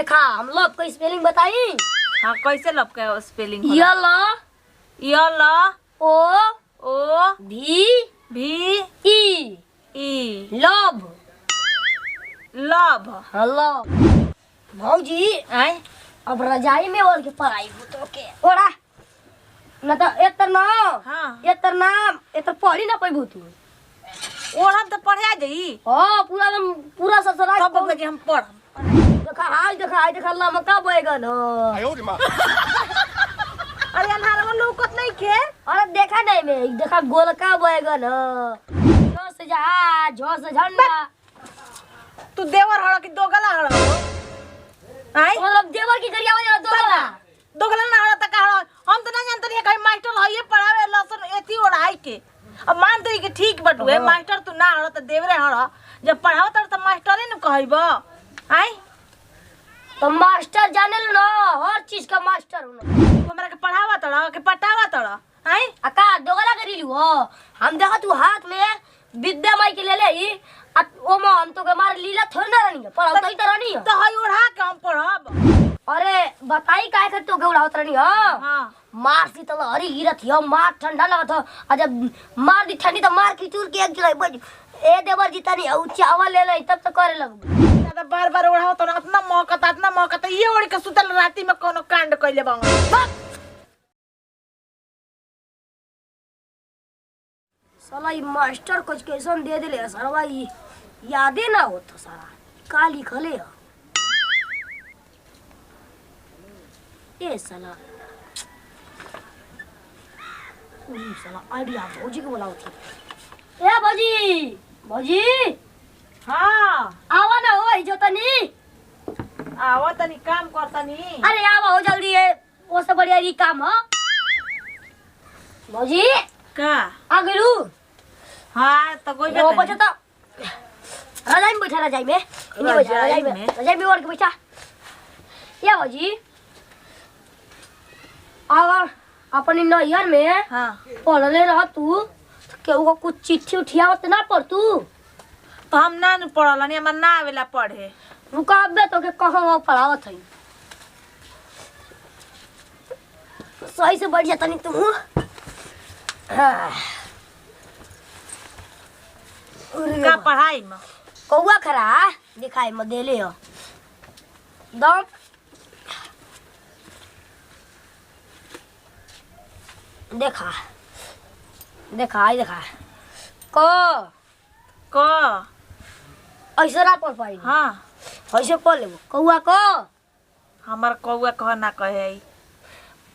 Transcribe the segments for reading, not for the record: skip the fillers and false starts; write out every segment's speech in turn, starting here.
देखा हम लोग को स्पेलिंग बताई। हाँ कैसे लब का स्पेलिंग य ल ओ ओ भी भी ई ई लव। लव। हाँ लव। भौजी आय अब रजाई में ओढ़ के पढ़ाई तो के ओढ़ा न तो एतर ना। हाँ एतर नाम एतर पढ़ी ना पैबू तू। ओढ़म तो पढ़ा जाई। हाँ पूरा ससुराल तब बबुआ जी हम पढ़म। देखा देखा लमका बैगन अरे अन्हार में लौकत नहीं के। अरे देखा नहीं मैं देखा गोलका बैगन जो से जहाज जो से झंडा। तू देवर हड़ कि दोगला हड़ आय मतलब देवर की गरिया वाला दोगला दोगला ना हड़ त का हड़ हम तो ना जानत रही कहीं मास्टर हइए पढ़ावे लसन एती ओढ़ाई के। अब मान तई के ठीक बटुए मास्टर तू ना हड़ त देवरे हड़ जब पढ़ावत त मास्टरे न कहइबो आय तो मास्टर जाने लो ना हर चीज का मास्टर हूं हमरा के पढ़ावत हड़ के पटावत हड़ आय अका दोगला करी लियो हम देखा तू हाथ में विद्या माई के ले ले ही ओ म हम तो के मार लीला थोड़ ना रहनी है पढ़ाई तो रहनी है तो हई ओढ़ा के हम पढ़ब। अरे बताई काहे के तू गौड़ा होत रहनी हां हां मार सी तो हरी गिरत हियो मार ठंडा लगत हो आ जब मार दी ठंडी तो मार खिचूर के एक जगह बज ए देवर जी तनी उ चावल ले ले तब तो करे लगबो दादा बार-बार ओढ़ाओ तो इतना मौका ये ओढ़ के सुतल राती में कोनो कांड कइले बांग। साला ई मास्टर कुछ कैसन दे देले सरवा ई यादे ना होत सारा का लिखले है ए साला साला आइडिया भौजी को बुलाओ थी ए भौजी हां आवा ना हो जो तनी आवा तनी काम करतनी। अरे आवा हो जल्दी है वो सब बढ़िया ई काम है भौजी का आ गेलू। हां तो कोई वो बचा तो रजाई में बैठा रजाई में इन्हीं बैठा रजाई में और के बैठा या भौजी आवा अपनी नैयर में हां पढ़ले रह तू केहू को कुछ चिट्ठी उठियावत ना पढ़ तू तो हम ना न पढ़लनी हमर ना आवेला पढ़े। रुकाबे तो के कहवा पढ़ावत हई सही से बैठ जाता नहीं तू। का पढ़ाई में कौआ खरा दिखाई में देले हो दम देखा देखा आई देखा क ऐसे ना पढ़ पाई हां ऐसे पढ़ लेबो कौआ को हमर कौआ कह ना कहे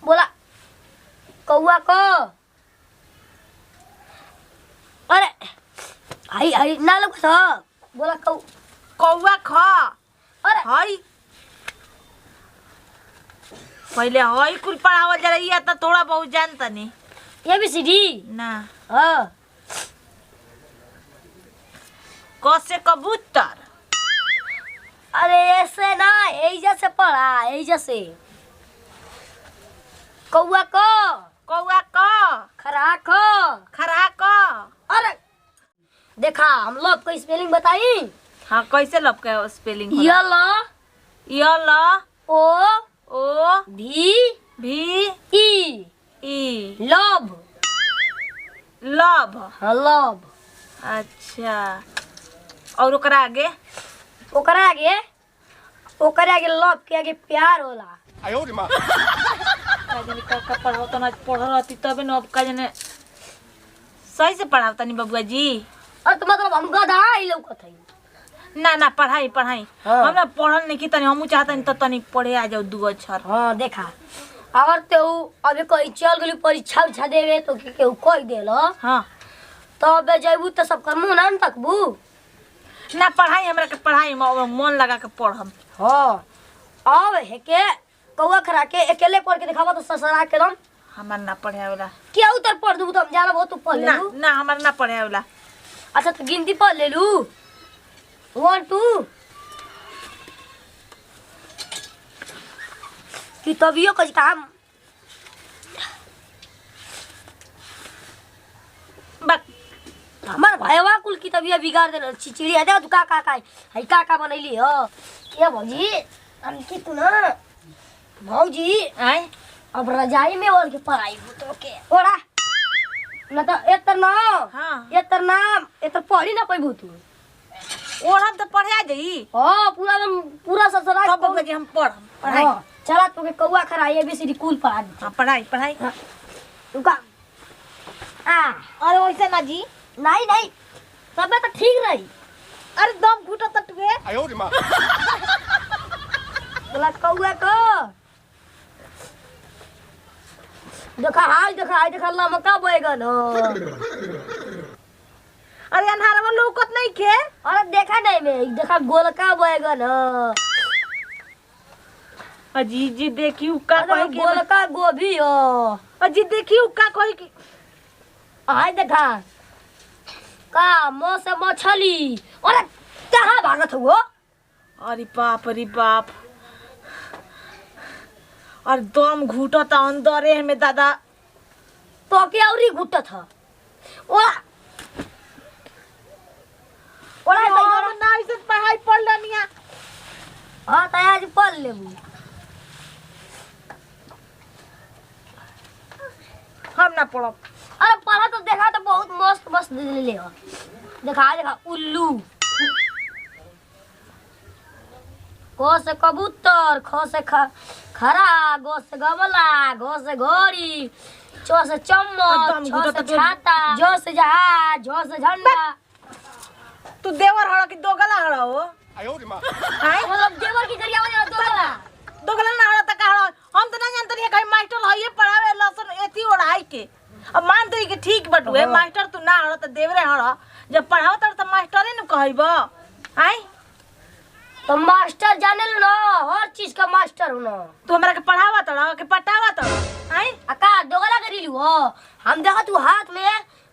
बोला कौआ को अरे आई आई ना लोग तो बोला कौआ ख अरे हई पहले हई कुल पढ़ावल जरा त थोड़ा बहुत जानतनी ये भी सीधी ना। हाँ क से कबूतर। अरे ऐसे ना ऐजा से पढ़ा ऐजा से कौआ को कौआ क खरा को खरा क। अरे देखा हम लोग को स्पेलिंग बताई। हां कैसे लब का स्पेलिंग य ल ओ भी ई लव। लव हाँ लव। अच्छा और ओकरा आगे ओकरा आगे लव के आगे प्यार होला। का पढ़ाओ तो ना पढ़ रहती तबे न अब का जाने सही से पढ़ाओ तनी बबुआ जी। और तो मतलब हम गधा ही लौकत हई ना ना पढ़ाई हाँ। हमरा पढ़ल नहीं की तनी हमहू चाहतनी त तनी पढ़े आ जाओ दू अक्षर। हाँ देखा अगर ते अबे कहीं चल गेली परीक्षा उठा देवे तो केहू कह देलो हां तो अबे जइबू तो सब कर मुंह ना तकबू ना पढ़ाई हमरा के पढ़ाई में मन लगा के पढ़म। हाँ अब है के कौआ खरा के अकेले पढ़ के दिखावा तो ससुरा के दम हमरा ना पढ़े आवेला। क्या उतर पढ़ दूँ तो हम जाना बहुत पढ़ ले ना लू। ना हमरा ना पढ़े आवेला। अच्छा तो गिनती पढ़ ले लू 1 2 कि तभियो कुछ काम हमार भाईवा कुल की तबियत बिगाड़ देले चिचिड़ी आ जा तू का बनैली हो ये भौजी अंकित तू ना भौजी आए अब रजाई में ओढ़ के पढ़ाई तो के ओढ़ा न तो एतर ना हाँ एतर नाम एतर पढ़ी ना पैबू तू ओढ़म तो पढ़ा जाई हां पूरा ससुराल तब बजे हम पढ़ाई हाँ, चला तोके कौआ खरा एबीसीडी कुल पढ़ा दी हाँ पढ़ाई तू का अरे वैसे ना जी नहीं तबे तो ठीक रही अरे दम घुटा तटवे बोला कौआ को देखा लमका बैगन हो अरे अन्हार में लौकत नहीं के अरे देखा नहीं मैं देखा गोलका बैगन हो अजी जी देखी उका अरे कहे के गोलका गोभी हो अजी देखी उका कहे के आय देखा का मुंह से मछली अरे कहाँ भागत हो अरे बाप और दम घुटत अंदर में दादा तो के औरी घुटत था ओला ओला हम ना इसे पढ़ाई पढ़ लनिया हां त आज पढ़ लेबू हम ना पढ़ब अरे पढ़ा तो देखा तो बहुत मस्त ले हो देखा उल्लू क से कबूतर ख से खरा ग से गमला घ से घोड़ी च से चम्मच छ से छाता ज से जहाज झ से झंडा तू देवर हड़ा की दोगला हड़ा हो मतलब देवर की करिया वाला दोगला ना हड़ा त का हड़ा हम तो ना जानत रही कहीं मास्टर हइए पढ़ावे लसन एती ओढ़ाई के अब मान दई के ठीक बटुए मास्टर तू ना हड़ा त देवरे हड़ा जब पढ़ाओ त मास्टरे न कहइबो आई तो मास्टर जाने लो ना हर चीज का मास्टर हो ना तू हमरा के पढ़ावा तड़ा के पटावा तड़ा आई अका दोगला करी लियो हम देखा तू हाथ में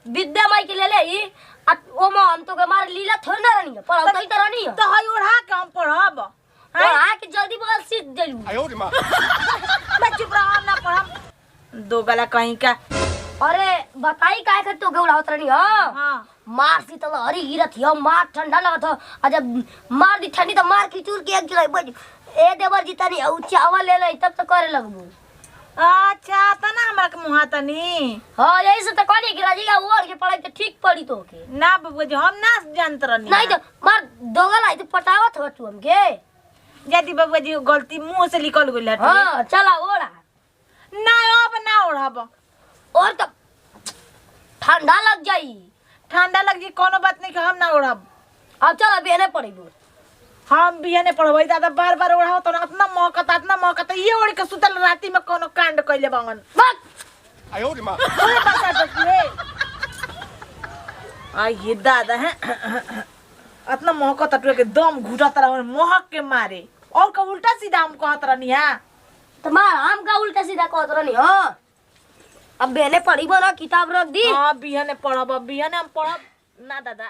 विद्या माई के ले ले ही आ ओमा हम तो के मार लीला थोड़ ना रहनी है पढ़ाओ तो तरह नहीं है तो हई ओढ़ा के हम पढ़ब और आके जल्दी बगल सीट दे लू मैं चुप रहा हम ना पढ़ब दोगला कहीं का अरे बताई काहे के तो के उड़ावत रहनी हां हां मार सी तो हरी गिरत हो मार ठंडा लगत हो आ जब मार दी ठंडी तो मार खिचूर के एक गिलाई बज ए देवर जी तनी उ चावल ले ले तब तो करे लगबू अच्छा तना हमरा के मुहा तनी हां यही से तो कहनी कि राजी का ओढ़ के पढ़ाई तो ठीक पड़ी तो के ना बबुआ जी हम ना जानत रहनी नहीं तो मार दोगल आई तो पटावत हो तू हमके यदि बबुआ जी गलती मुंह से निकल गइल हटे हां चला ओढ़ा ना अब ना ओढ़ब और तो ठंडा लग जाई ठंडा लग जी कोनो बात नहीं कि हम ना ओढ़ब अब चल बेने पड़ेबू हम भी ने पढ़बै दादा बार ओढ़ाओ तो इतना मौका ये ओढ़ के सुतल राती में कोनो कांड कइले बंगन बस ओए बसा बसले आ ये दादा है इतना मौका तटवे के दम घुटत रह महक के मारे और का उल्टा सीधा हम कहत रहनी हां तुम्हार आम का उल्टा सीधा कहत रहनी हां अब बेने पड़ी बना किताब रख दी हां बिहने पढ़ब बिहने हम पढ़ब ना दादा